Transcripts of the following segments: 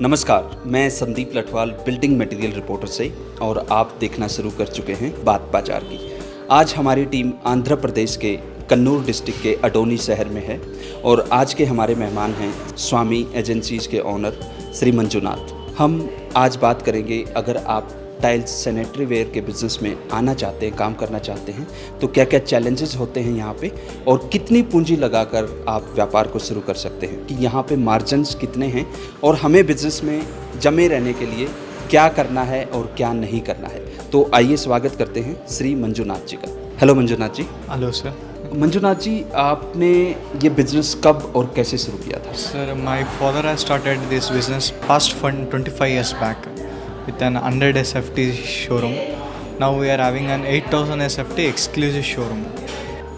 नमस्कार, मैं Sandeep Lathwal building material reporter से और आप देखना शुरू कर चुके हैं बात बाजार की। आज हमारी टीम आंध्र प्रदेश के कन्नूर डिस्ट्रिक्ट के अडोनी शहर में है और आज के हमारे मेहमान हैं स्वामी एजेंसीज के ऑनर श्री मंजुनाथ। हम आज बात करेंगे, अगर आप टाइल्स सैनिटरी वेयर के बिज़नेस में आना चाहते हैं, काम करना चाहते हैं, तो क्या क्या चैलेंजेस होते हैं यहाँ पे और कितनी पूंजी लगाकर आप व्यापार को शुरू कर सकते हैं, कि यहाँ पे मार्जिन्स कितने हैं और हमें बिज़नेस में जमे रहने के लिए क्या करना है और क्या नहीं करना है। तो आइए स्वागत करते हैं श्री मंजुनाथ जी का। Hello Manjunath ji. Hello sir. Manjunath ji, आपने ये बिज़नेस कब और कैसे शुरू किया था? Sir, my father has started this business past fund 25 years back with an 100 SFT showroom. Now we are having an 8000 SFT exclusive showroom.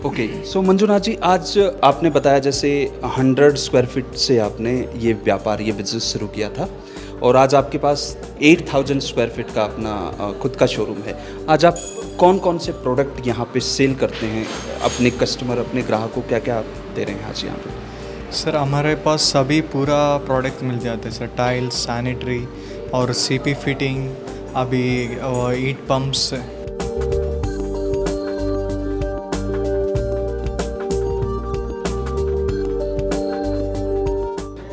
Okay, सो मंजुनाथ जी, आज आपने बताया जैसे 100 स्क्वायर फीट से आपने ये व्यापार, ये बिज़नेस शुरू किया था और आज आपके पास 8000 स्क्वायर फीट का अपना खुद का शोरूम है। आज आप कौन कौन से प्रोडक्ट यहाँ पे सेल करते हैं, अपने कस्टमर, अपने ग्राहक को क्या क्या आप दे रहे हैं आज यहाँ पे? सर, हमारे पास सभी पूरा प्रोडक्ट मिल जाते हैं सर। टाइल्स, सैनिटरी और सीपी फिटिंग, अभी ईट पम्प्स।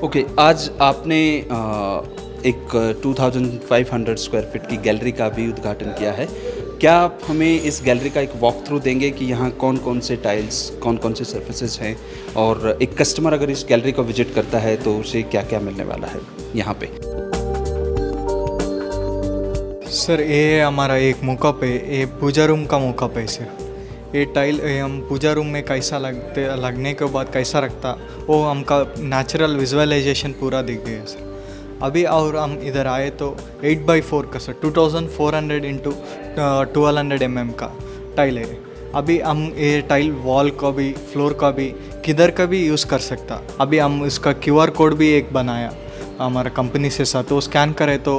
ओके, आज आपने एक 2500 स्क्वायर फीट की गैलरी का भी उद्घाटन किया है। क्या आप हमें इस गैलरी का एक वॉक थ्रू देंगे कि यहाँ कौन कौन से टाइल्स, कौन कौन से सर्फेसेज हैं और एक कस्टमर अगर इस गैलरी को विजिट करता है तो उसे क्या क्या मिलने वाला है यहाँ पे? सर, ये हमारा एक मॉकअप है, ये पूजा रूम का मॉकअप है सर। ये टाइल हम पूजा रूम में कैसा लगने के बाद कैसा रखता, वो हमका नेचुरल विजुअलाइजेशन पूरा दिख गया सर। अभी और हम इधर आए तो 8x4 का सर 2400 इंटू 1200 mm का टाइल है। अभी हम ये टाइल वॉल का भी, फ्लोर का भी, किधर का भी यूज़ कर सकता। अभी हम इसका QR कोड भी एक बनाया हमारा कंपनी से साथ, तो स्कैन करे तो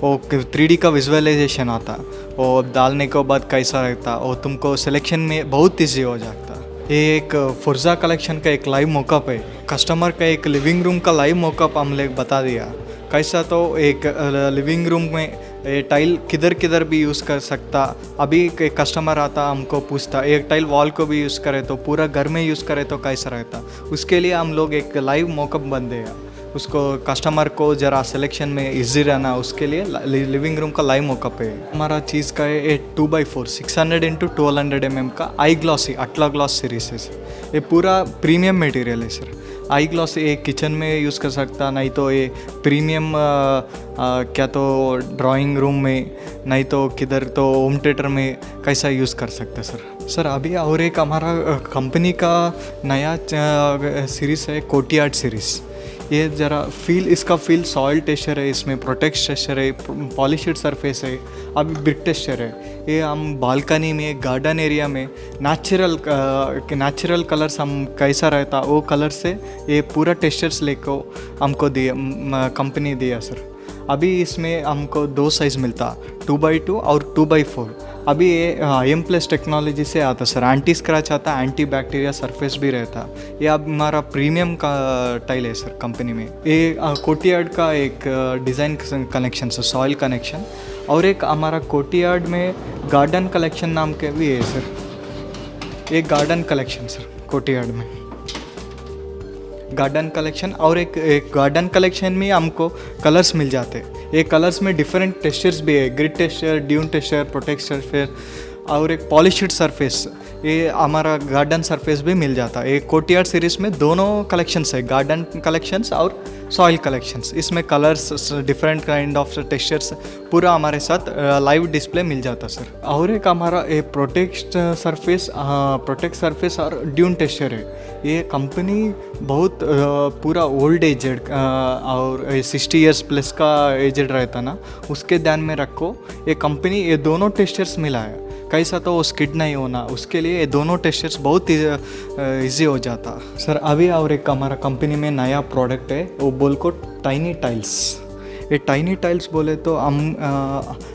वो 3D का विजुअलाइजेशन आता, वो डालने के बाद कैसा रहता, वो तुमको सिलेक्शन में बहुत ईजी हो जाता। ये एक फुर्जा कलेक्शन का एक लाइव मॉकअप है। कस्टमर का एक लिविंग रूम का लाइव मॉकअप हमने बता दिया कैसा, तो एक लिविंग रूम में ये टाइल किधर किधर भी यूज़ कर सकता। अभी एक कस्टमर आता हमको पूछता, एक टाइल वॉल को भी यूज़ करे तो पूरा घर में यूज़ करे तो कैसा रहता। उसके लिए हम लोग एक लाइव मॉकअप बन देगा, उसको कस्टमर को ज़रा सिलेक्शन में इजी रहना, उसके लिए लिविंग रूम का लाइव मॉकअप है। हमारा चीज़ का है 2x4 600 इंटू 1200 mm का आई ग्लॉसी अटला ग्लॉस सीरीज है सर। ये पूरा प्रीमियम मटेरियल है सर। आई ग्लॉस ये किचन में यूज़ कर सकता, नहीं तो ये प्रीमियम क्या तो ड्राइंग रूम में, नहीं तो किधर तो होम थिएटर में कैसा यूज़ कर सकते सर। सर, अभी और एक हमारा कंपनी का नया सीरीज़ है कोटियार्ड सीरीज़। ये ज़रा इसका फील सॉइल टेक्सचर है, इसमें प्रोटेक्ट टेक्सचर है, पॉलिश्ड सरफेस है, अभी ब्रिक टेक्सचर है। ये हम बालकनी में, गार्डन एरिया में नेचुरल कलर्स हम कैसा रहता वो कलर से ये पूरा टेक्सचर्स लेको हमको दिया, कंपनी दिया सर। अभी इसमें हमको 2 साइज़ मिलता, 2x2 और 2x4। अभी ये IM+ टेक्नोलॉजी से आता सर। एंटी स्क्रैच आता, एंटी बैक्टीरिया सरफेस भी रहता। ये अब हमारा प्रीमियम का टाइल है सर कंपनी में। ये कोटियार्ड का एक design connection sir, soil connection, और एक हमारा कोटियार्ड में गार्डन कलेक्शन नाम के भी है सर। एक गार्डन कलेक्शन सर कोटियार्ड में, गार्डन कलेक्शन, और एक गार्डन कलेक्शन में हमको कलर्स मिल जाते। ये कलर्स में डिफरेंट टेक्सचर्स भी है, grid texture, dune texture, protect texture, और एक पॉलिश्ड सरफेस। ये हमारा गार्डन सरफेस भी मिल जाता है। एक कोटियार्ड सीरीज़ में दोनों कलेक्शंस है, गार्डन कलेक्शंस और सॉइल कलेक्शंस। इसमें colours, different kind of textures पूरा हमारे साथ लाइव डिस्प्ले मिल जाता सर। और एक हमारा ये प्रोटेक्ट सरफेस और ड्यून टेक्सचर है। ये कंपनी बहुत पूरा ओल्ड एजेड और 60 इयर्स प्लस का एजेड रहता ना, उसके ध्यान में रखो। ये कंपनी ये दोनों टेक्सचर्स मिला है, कैसा तो वो स्किड नहीं होना, उसके लिए ये दोनों टेक्सचर्स बहुत ईजी हो जाता सर। अभी और एक हमारा कंपनी में नया प्रोडक्ट है, वो बोल को टाइनी टाइल्स। ये टाइनी टाइल्स बोले तो हम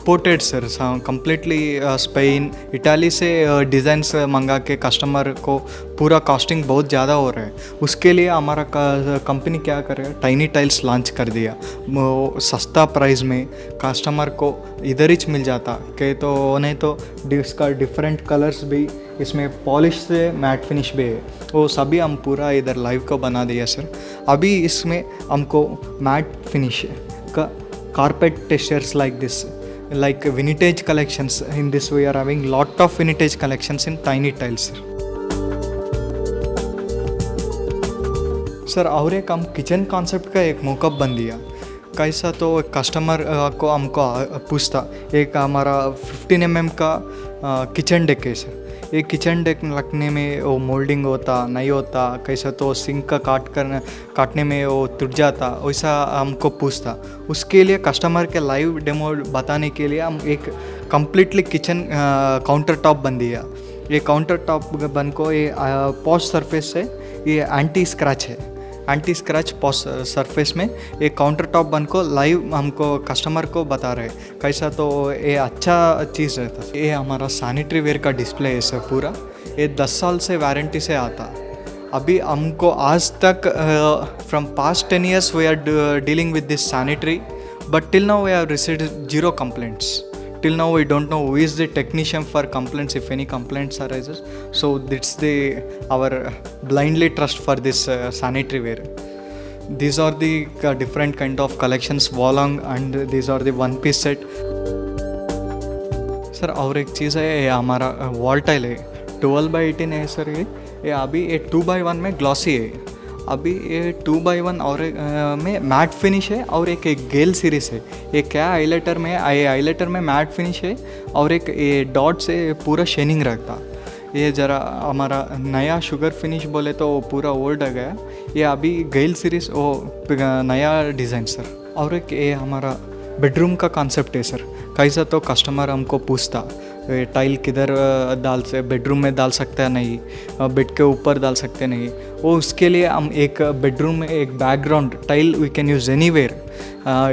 ported sir, completely Spain Italy से डिज़ाइंस मंगा के कस्टमर को पूरा कॉस्टिंग बहुत ज़्यादा हो रहा है। उसके लिए हमारा कंपनी क्या करे, टाइनी टाइल्स लॉन्च कर दिया। वो सस्ता प्राइस में कस्टमर को इधर ही मिल जाता कि तो नहीं तो इसका डिफरेंट कलर्स भी, इसमें पॉलिश से मैट फिनिश भी है, वो सभी हम पूरा इधर लाइव को बना दिया सर। अभी इसमें हमको मैट फिनिश का carpet textures like this, like vintage collections. In this we are having lot of vintage collections in tiny tiles sir. और एक हम किचन कॉन्सेप्ट का एक मोकअप बन दिया। कैसा तो कस्टमर को हमको पूछता, एक हमारा 15 mm का किचन डेक है सर। ये किचन डेक रखने में वो मोल्डिंग होता नहीं होता, कैसा तो सिंक का काटने में वो टूट जाता, वैसा हमको पूछता। उसके लिए कस्टमर के लाइव डेमो बताने के लिए हम एक कम्प्लीटली किचन काउंटर टॉप बन दिया। ये काउंटर टॉप बन को ये पॉश सरफेस है, ये एंटी स्क्रैच है, एंटी स्क्रैच पॉश सरफेस में एक काउंटर टॉप बन को लाइव हमको कस्टमर को बता रहे कैसा तो ये अच्छा चीज़ रहता। ये हमारा सैनिटरी वेयर का डिस्प्ले है सर पूरा, ये 10 साल से वारंटी से आता। अभी हमको आज तक from past 10 years we are dealing with this sanitary, but till now we have received 0 complaints. Till now we don't know who is the technician for complaints, if any complaints arises. So that's our blindly trust for this sanitary ware. These are the different kind of collections, Walong, and these are the one piece set. Sir और एक चीज़ है, ये हमारा wall tile है, 12x18 है sir. ये अभी ये 2x1 में ग्लॉसी है। अभी ये 2x1 और में मैट फिनिश है, और एक गेल सीरीज़ है। ये क्या हाईलाइटर में, ये हाईलाइटर में मैट फिनिश है, और एक ये डॉट से पूरा शेनिंग रखता। ये ज़रा हमारा नया शुगर फिनिश बोले तो पूरा ओल्ड आ गया। ये अभी गेल सीरीज़ वो नया डिज़ाइन सर। और एक ये हमारा बेडरूम का कॉन्सेप्ट है सर। कैसा तो कस्टमर हमको पूछता टाइल किधर बेडरूम में डाल सकते हैं, नहीं बेड के ऊपर डाल सकते नहीं, वो उसके लिए हम एक बेडरूम में एक background tile we can use anywhere.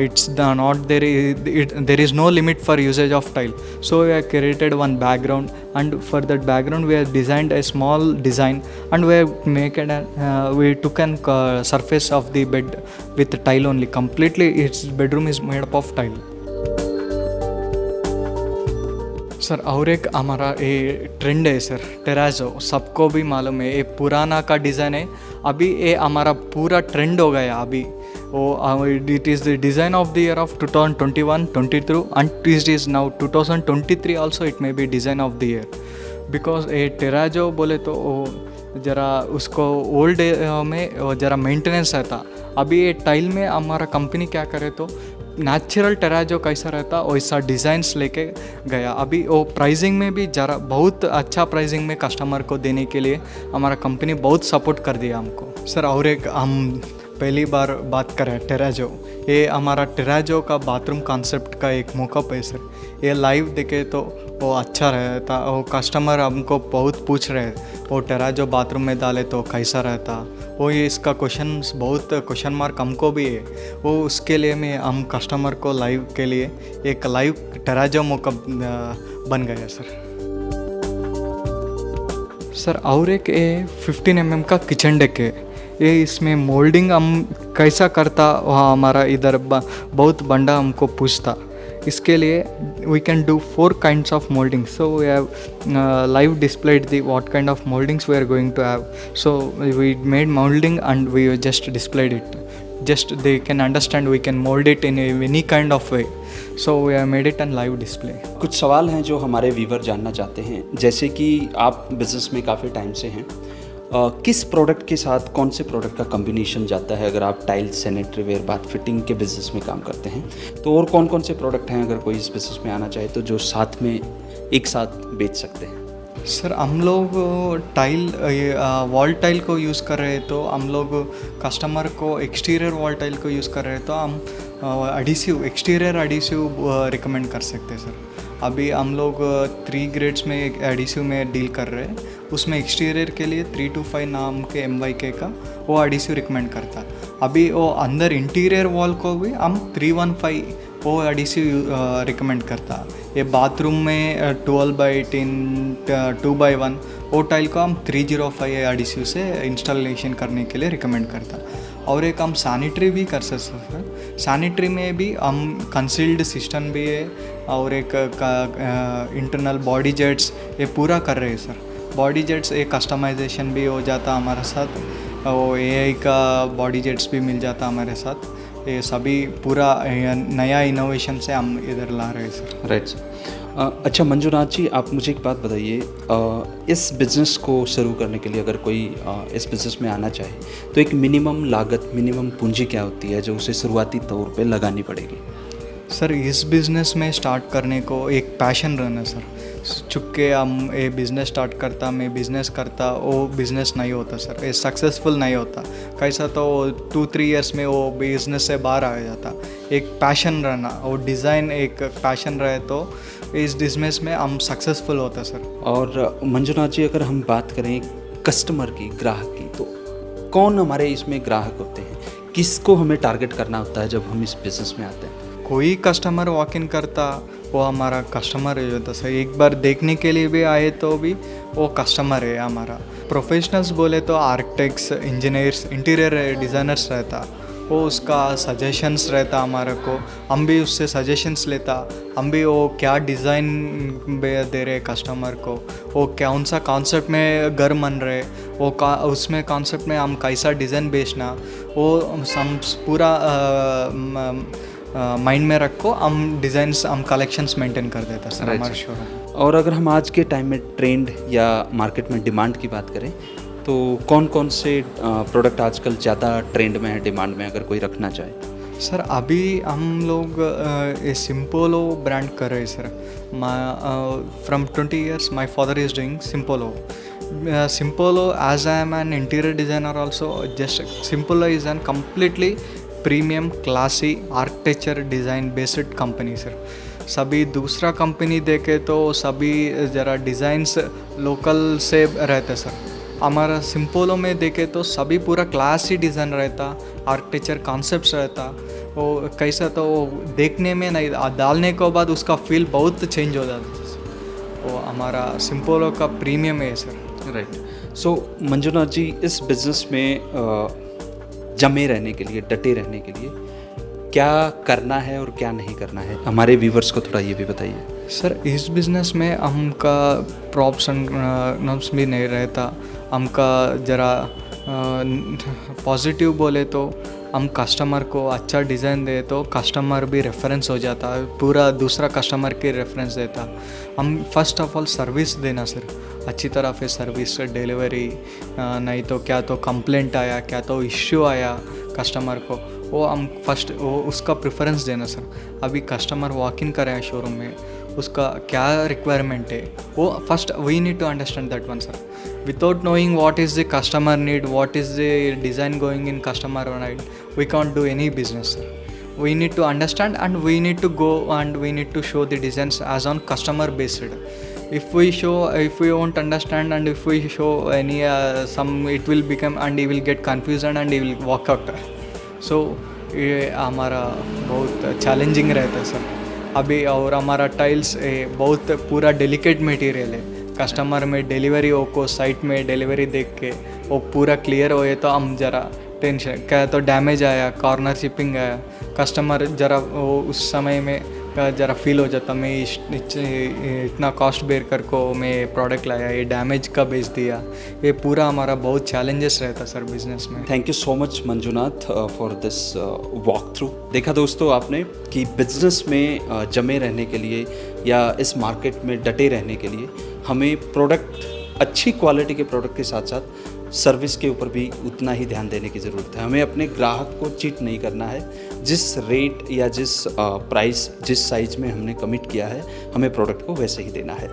It's not there is no limit for usage of tile, so we have created one background, and for that background we have designed a small design, and we have we took an surface of the bed with tile only. Completely its bedroom is made up of tile sir. और एक हमारा ये trend है sir, टेराजो, सबको भी मालूम है, ये पुराना का डिज़ाइन है। अभी ये हमारा पूरा ट्रेंड हो गया अभी। वो it is the design of the year of 2021, 22 and it is now 2023 also it may be design of the year, because ये टेराजो बोले तो ज़रा उसको ओल्ड में ज़रा मेंटेनेंस रहता। अभी ये टाइल में हमारा कंपनी क्या करे तो नेचुरल टेराजो कैसा रहता वैसा डिज़ाइंस लेके गया। अभी वो प्राइसिंग में भी ज़रा बहुत अच्छा प्राइसिंग में कस्टमर को देने के लिए हमारा कंपनी बहुत सपोर्ट कर दिया हमको सर। और एक हम पहली बार बात करें टेराजो, ये हमारा टेराजो का बाथरूम कॉन्सेप्ट का एक मॉकअप है सर। ये लाइव देखे तो वो अच्छा रहता, वो कस्टमर हमको बहुत पूछ रहे वो टेराजो बाथरूम में डाले तो कैसा रहता, वो ये इसका क्वेश्चन मार्क हमको भी है। वो उसके लिए में हम कस्टमर को लाइव के लिए एक लाइव टेराजो मॉकअप बन गया सर। और एक 15 mm का किचन डेक है। ये इसमें मोल्डिंग हम कैसा करता वहाँ हमारा इधर बहुत बंदा हमको पूछता। इसके लिए we can do 4 kinds of molding, so we have live displayed the what kind of moldings we are going to have. So we made molding and we just displayed it, just they can understand we can mold it in any kind of way, so we have made it on live display. कुछ सवाल हैं जो हमारे viewer जानना चाहते हैं, जैसे कि आप बिज़नेस में काफ़ी टाइम से हैं, किस प्रोडक्ट के साथ कौन से प्रोडक्ट का कॉम्बिनेशन जाता है? अगर आप tiles, sanitary ware, bath fitting के बिज़नेस में काम करते हैं तो और कौन कौन से प्रोडक्ट हैं अगर कोई इस बिज़नेस में आना चाहे तो जो साथ में एक साथ बेच सकते हैं? सर हम लोग टाइल वॉल टाइल को यूज़ कर रहे हैं तो हम लोग कस्टमर को एक्सटीरियर वॉल टाइल को यूज़ कर रहे हैं तो हम एडिसिव एक्सटीरियर एडिसिव रिकमेंड कर सकते हैं सर। अभी हम लोग 3 ग्रेड्स में एक एडिसिव में डील कर रहे हैं। उसमें एक्सटीरियर के लिए 325 नाम के MYK का वो एडिसिव रिकमेंड करता है। अभी वो अंदर इंटीरियर वॉल को भी हम 315 वो एडिसिव रिकमेंड करता है। ये बाथरूम में 12/18 2/1 वो टाइल को हम 305 एडिसिव से इंस्टॉलेशन करने के लिए रिकमेंड करता है। और एक हम सैनिटरी भी कर सकते हैं। सैनिटरी में भी हम कंसील्ड सिस्टम भी है और एक इंटरनल बॉडी जेट्स ये पूरा कर रहे हैं सर। बॉडी जेट्स एक कस्टमाइजेशन भी हो जाता हमारे साथ, वो AI का बॉडी जेट्स भी मिल जाता हमारे साथ। ये सभी पूरा नया इनोवेशन से हम इधर ला रहे हैं सर। Right sir. अच्छा मंजुनाथ जी, आप मुझे एक बात बताइए, इस बिज़नेस को शुरू करने के लिए अगर कोई इस बिज़नेस में आना चाहे तो एक मिनिमम लागत, मिनिमम पूंजी क्या होती है जो उसे शुरुआती तौर पे लगानी पड़ेगी? सर इस बिज़नेस में स्टार्ट करने को एक पैशन रहना सर। चुपके हम ये बिज़नेस स्टार्ट करता, मैं बिज़नेस करता, वो बिज़नेस नहीं होता सर, ये सक्सेसफुल नहीं होता। कैसा तो 2-3 इयर्स में वो बिज़नेस से बाहर आ जाता। एक पैशन रहना, वो डिज़ाइन एक पैशन रहे तो इस बिज़नेस में हम सक्सेसफुल होता सर। और मंजुनाथ जी, अगर हम बात करें कस्टमर की, ग्राहक की, तो कौन हमारे इसमें ग्राहक होते हैं? किसको हमें टारगेट करना होता है जब हम इस बिज़नेस में आते हैं? कोई कस्टमर वॉक इन करता वो हमारा कस्टमर है होता सर। एक बार देखने के लिए भी आए तो भी वो कस्टमर है हमारा। प्रोफेशनल्स बोले तो आर्किटेक्ट्स, इंजीनियर्स, इंटीरियर डिज़ाइनर्स रहता, वो उसका सजेशंस रहता हमारे को। हम भी उससे सजेशंस लेता, हम भी वो क्या डिज़ाइन दे रहे कस्टमर को, वो कौन सा कॉन्सेप्ट में घर बन रहे, वो उसमें कॉन्सेप्ट में हम कैसा डिज़ाइन बेचना, वो हम पूरा माइंड में रखो हम डिज़ाइंस, हम कलेक्शंस मेंटेन कर देता सर हमारे शोरूम। और अगर हम आज के टाइम में ट्रेंड या मार्केट में डिमांड की बात करें तो कौन कौन से प्रोडक्ट आजकल ज़्यादा ट्रेंड में है, डिमांड में, अगर कोई रखना चाहे? सर अभी हम लोग ये सिम्पोलो ब्रांड कर रहे हैं sir. From 20 years my father is doing Simpolo. Simpolo, as I am an interior designer also, just Simpolo is an completely premium classy architecture design based company sir. सभी दूसरा कंपनी देखे तो सभी ज़रा डिज़ाइंस लोकल से रहते सर। हमारा सिम्पोलो में देखे तो सभी पूरा क्लासी डिज़ाइन रहता, आर्किटेक्चर कॉन्सेप्ट्स रहता। वो कैसा तो वो देखने में नहीं, डालने के बाद उसका फील बहुत चेंज हो जाता है। वो हमारा सिम्पोलो का प्रीमियम है सर। राइट। सो मंजुनाथ जी, इस बिज़नेस में जमे रहने के लिए, डटे रहने के लिए क्या करना है और क्या नहीं करना है, हमारे व्यूवर्स को थोड़ा ये भी बताइए। सर इस बिज़नेस में हमका प्रॉप्स एंड नॉब्स भी नहीं रहता। हमका ज़रा पॉजिटिव बोले तो हम कस्टमर को अच्छा डिज़ाइन दे तो कस्टमर भी रेफरेंस हो जाता है, पूरा दूसरा कस्टमर के रेफरेंस देता। हम फर्स्ट ऑफ ऑल सर्विस देना सर, अच्छी तरह से सर्विस डिलीवरी, नहीं तो क्या तो कंप्लेंट आया, क्या तो इश्यू आया कस्टमर को, वो हम फर्स्ट वो उसका प्रेफरेंस देना सर। अभी कस्टमर वॉक इन करे शोरूम में, उसका क्या रिक्वायरमेंट है वो first we need to understand that one sir. Without knowing what is the customer need, what is the design going in customer need, we can't do any business sir. We need to understand and we need to go and we need to show the designs as on customer based. If we won't understand and if we show any some, it will become and he will get confused and he will walk out. So ये हमारा बहुत challenging रहता है sir अभी। और हमारा tiles बहुत पूरा डेलिकेट मटेरियल है। कस्टमर में डिलीवरी हो को साइट में डिलीवरी देख के वो पूरा क्लियर हो तो हम ज़रा टेंशन क्या तो डैमेज आया, कॉर्नर शिपिंग आया, कस्टमर ज़रा वो उस समय में ज़रा फील हो जाता, मैं इतना कॉस्ट बेर कर को मैं प्रोडक्ट लाया, ये डैमेज का बेच दिया। ये पूरा हमारा बहुत चैलेंजेस रहता सर बिज़नेस में। Thank you so much Manjunath for this walk through. देखा दोस्तों आपने कि बिज़नेस में जमे रहने के लिए या इस मार्केट में डटे रहने के लिए हमें प्रोडक्ट, अच्छी क्वालिटी के प्रोडक्ट के साथ साथ सर्विस के ऊपर भी उतना ही ध्यान देने की ज़रूरत है। हमें अपने ग्राहक को चीट नहीं करना है। जिस रेट या जिस प्राइस, जिस साइज़ में हमने कमिट किया है, हमें प्रोडक्ट को वैसे ही देना है।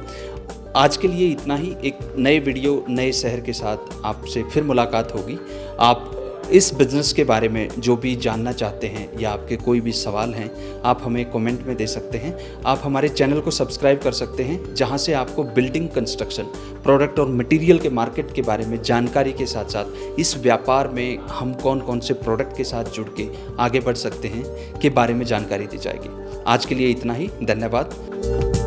आज के लिए इतना ही। एक नए वीडियो, नए शहर के साथ आपसे फिर मुलाकात होगी। आप आप इस बिज़नेस के बारे में जो भी जानना चाहते हैं या आपके कोई भी सवाल हैं, आप हमें कमेंट में दे सकते हैं। आप हमारे चैनल को सब्सक्राइब कर सकते हैं, जहां से आपको बिल्डिंग कंस्ट्रक्शन, प्रोडक्ट और मटेरियल के मार्केट के बारे में जानकारी के साथ साथ इस व्यापार में हम कौन कौन से प्रोडक्ट के साथ जुड़ के आगे बढ़ सकते हैं के बारे में जानकारी दी जाएगी। आज के लिए इतना ही, धन्यवाद।